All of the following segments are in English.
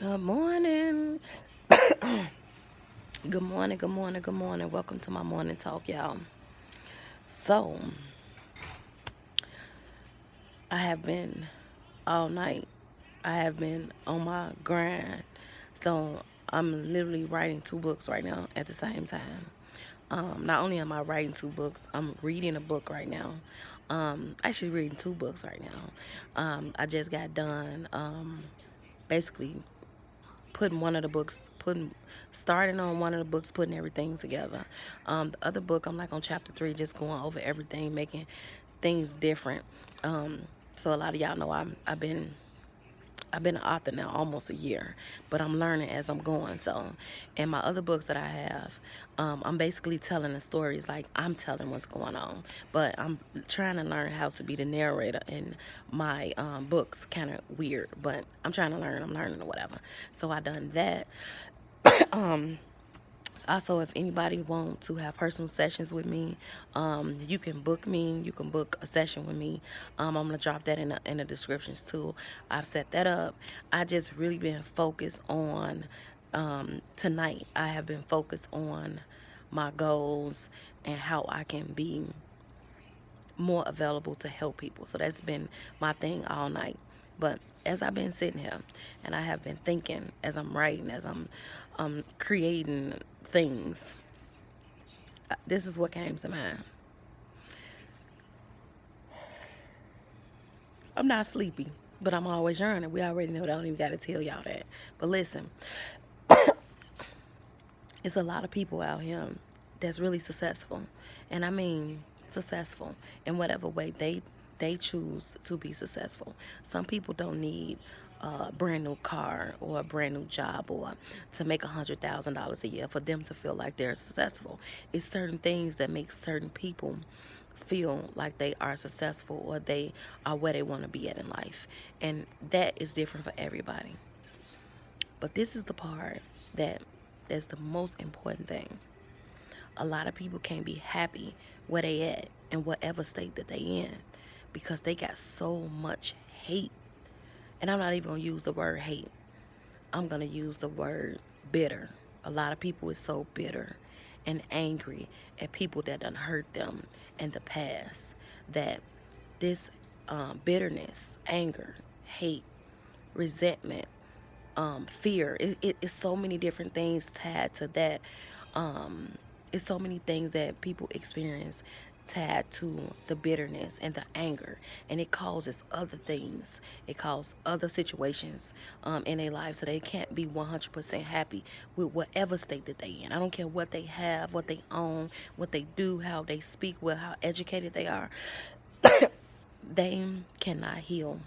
Good morning. Good morning, good morning, good morning. Welcome to my morning talk, y'all. So, I have been all night. I have been on my grind. So, I'm literally writing two books right now at the same time. Not only am I writing two books, I'm reading a book right now. Actually, reading two books right now. I just got done basically putting one of the books, starting on one of the books, putting everything together. The other book, I'm like on chapter 3, just going over everything, making things different. So a lot of y'all know I've been an author now almost a year, but I'm learning as I'm going. So, in my other books that I have, I'm basically telling the stories like I'm telling what's going on, but I'm trying to learn how to be the narrator in my books. Kind of weird, but I'm trying to learn. I'm learning or whatever. So I done that. Also, if anybody wants to have personal sessions with me, you can book me. You can book a session with me. I'm gonna drop that in the descriptions too. I've set that up. I just really been focused on tonight. I have been focused on my goals and how I can be more available to help people. So that's been my thing all night. But as I've been sitting here and I have been thinking as I'm writing, as I'm creating things, this is what came to mind. I'm not sleepy, but I'm always yearning. We already know that. I don't even got to tell y'all that. But listen, it's a lot of people out here that's really successful. And I mean successful in whatever way they choose to be successful. Some people don't need a brand new car or a brand new job or to make $100,000 a year for them to feel like they're successful. It's certain things that make certain people feel like they are successful or they are where they want to be at in life. And that is different for everybody. But this is the part that is the most important thing. A lot of people can't be happy where they at in whatever state that they in because they got so much hate. And I'm not even going to use the word hate. I'm going to use the word bitter. A lot of people is so bitter and angry at people that done hurt them in the past that this bitterness, anger, hate, resentment, fear. It's so many different things tied to that. It's so many things that people experience tied to the bitterness and the anger, and it causes other things. It causes other situations in their lives, so they can't be 100% happy with whatever state that they in. I don't care what they have, what they own, what they do, how they speak, well, how educated they are. They cannot heal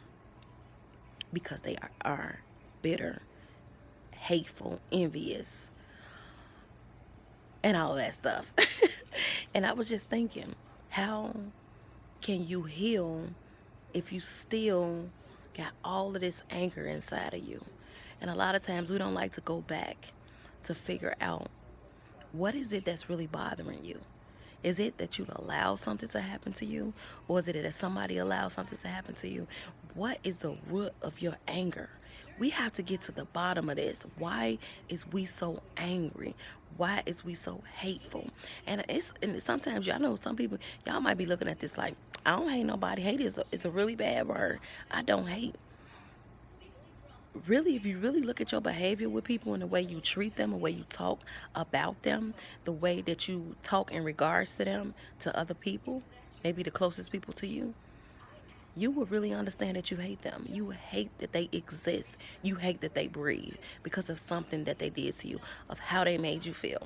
because they are bitter, hateful, envious, and all that stuff. And I was just thinking, how can you heal if you still got all of this anger inside of you? And a lot of times we don't like to go back to figure out what is it that's really bothering you. Is it that you allow something to happen to you? Or is it that somebody allows something to happen to you? What is the root of your anger? We have to get to the bottom of this. Why is we so angry? Why is we so hateful? And sometimes y'all know some people, y'all might be looking at this like, I don't hate nobody. Hate is a really bad word. I don't hate. Really, if you really look at your behavior with people and the way you treat them, the way you talk about them, the way that you talk in regards to them, to other people, maybe the closest people to you, you will really understand that you hate them. You hate that they exist. You hate that they breathe because of something that they did to you, of how they made you feel.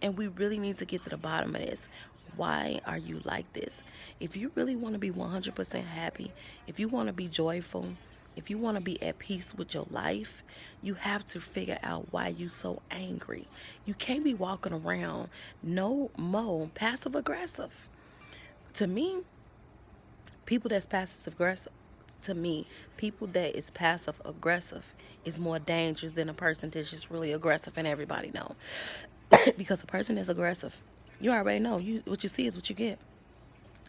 And we really need to get to the bottom of this. Why are you like this? If you really want to be 100% happy, if you want to be joyful, if you want to be at peace with your life, you have to figure out why you so angry. You can't be walking around no more passive aggressive. To me, people that's passive aggressive, to me, people that is passive aggressive is more dangerous than a person that's just really aggressive and everybody know. Because a person that's aggressive, you already know, you what you see is what you get.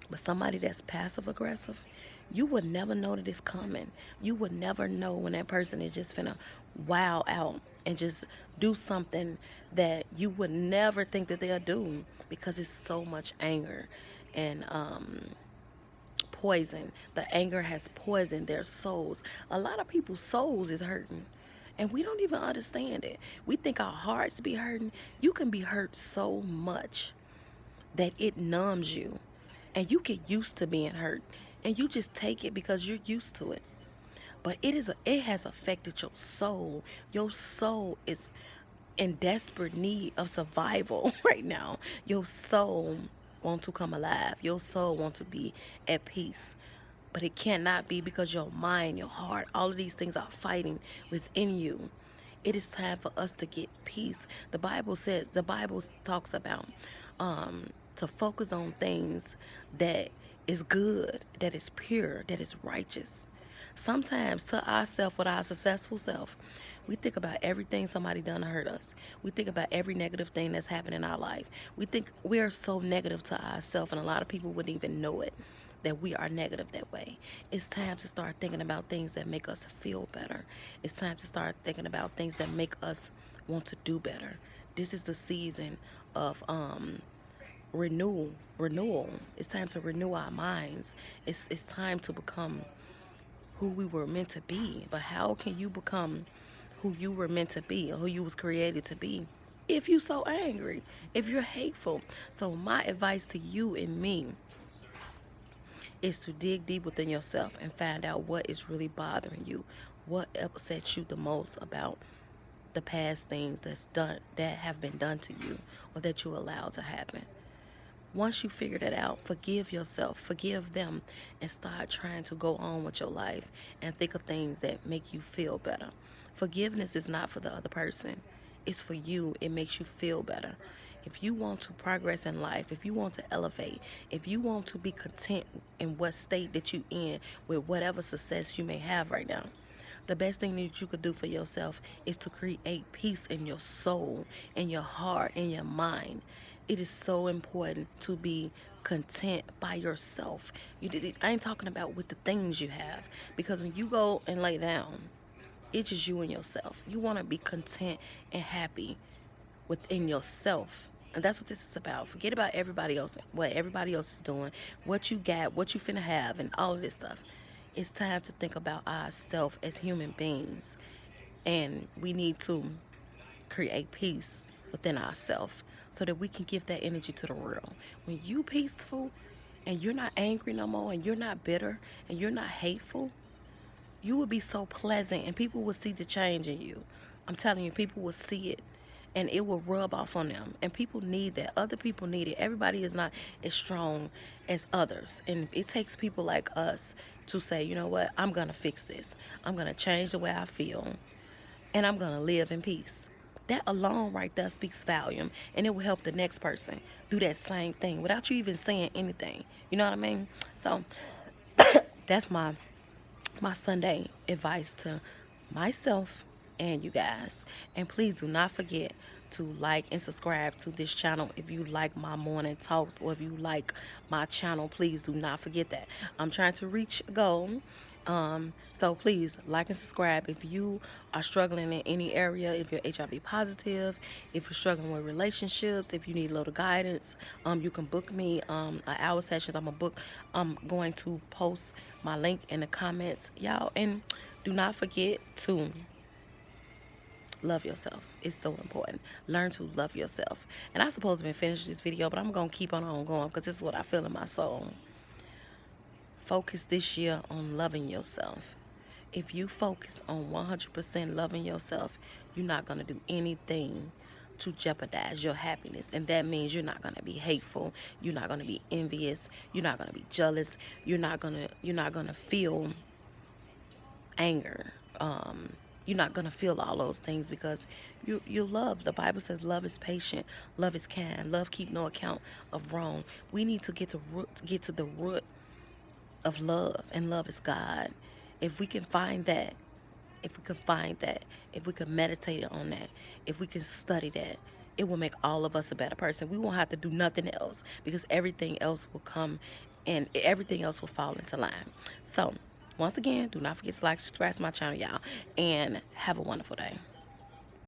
But somebody that's passive aggressive, You would never know that it's coming. You would never know when that person is just finna wow out and just do something that you would never think that they'll do, because it's so much anger and poison. The anger has poisoned their souls. A lot of people's souls is hurting, and we don't even understand it. We think our hearts be hurting. You can be hurt so much that it numbs you, and you get used to being hurt, and you just take it because you're used to it. But it has affected your soul. Your soul is in desperate need of survival right now. Your soul wants to come alive. Your soul wants to be at peace. But it cannot be, because your mind, your heart, all of these things are fighting within you. It is time for us to get peace. The Bible talks about to focus on things that is good, that is pure, that is righteous. Sometimes to ourselves, with our successful self, we think about everything somebody done to hurt us. We think about every negative thing that's happened in our life. We think we are so negative to ourselves, and a lot of people wouldn't even know it, that we are negative that way. It's time to start thinking about things that make us feel better. It's time to start thinking about things that make us want to do better. This is the season of renewal. It's time to renew our minds. It's time to become who we were meant to be. But how can you become who you were meant to be, or who you was created to be, if you so angry, if you're hateful? So my advice to you and me is to dig deep within yourself and find out what is really bothering you, what upsets you the most about the past things that have been done to you, or that you allowed to happen. Once you figure that out, forgive yourself, forgive them, and start trying to go on with your life and think of things that make you feel better. Forgiveness is not for the other person. It's for you. It makes you feel better. If you want to progress in life, if you want to elevate, if you want to be content in what state that you in with whatever success you may have right now, the best thing that you could do for yourself is to create peace in your soul, in your heart, in your mind. It is so important to be content by yourself. I ain't talking about with the things you have, because when you go and lay down, it's just you and yourself. You want to be content and happy within yourself. And that's what this is about. Forget about everybody else, what everybody else is doing, what you got, what you finna have, and all of this stuff. It's time to think about ourselves as human beings. And we need to create peace within ourselves so that we can give that energy to the world. When you peaceful and you're not angry no more, and you're not bitter, and you're not hateful, you will be so pleasant, and people will see the change in you. I'm telling you, people will see it, and it will rub off on them. And people need that. Other people need it. Everybody is not as strong as others, and it takes people like us to say, you know what, I'm gonna fix this. I'm gonna change the way I feel, and I'm gonna live in peace. That alone right there speaks volume, and it will help the next person do that same thing without you even saying anything. You know what I mean? So that's my Sunday advice to myself and you guys. And please do not forget to like and subscribe to this channel if you like my morning talks, or if you like my channel. Please do not forget that. I'm trying to reach a goal. So please like and subscribe. If you are struggling in any area, if you're HIV positive, if you're struggling with relationships, if you need a little guidance, you can book me an hour sessions. I'm going to post my link in the comments, y'all. And do not forget to love yourself. It's so important. Learn to love yourself. And I'm supposed to be finished this video, but I'm gonna keep on going because this is what I feel in my soul. Focus this year on loving yourself. If you focus on 100% loving yourself, you're not going to do anything to jeopardize your happiness. And that means you're not going to be hateful. You're not going to be envious. You're not going to be jealous. You're not going to feel anger. You're not going to feel all those things, because you love. The Bible says love is patient. Love is kind. Love keep no account of wrong. We need to get to the root of love, and love is God. If we can find that, if we can meditate on that, if we can study that, it will make all of us a better person. We won't have to do nothing else, because everything else will come and everything else will fall into line. So once again, do not forget to like, subscribe to my channel, y'all, and have a wonderful day.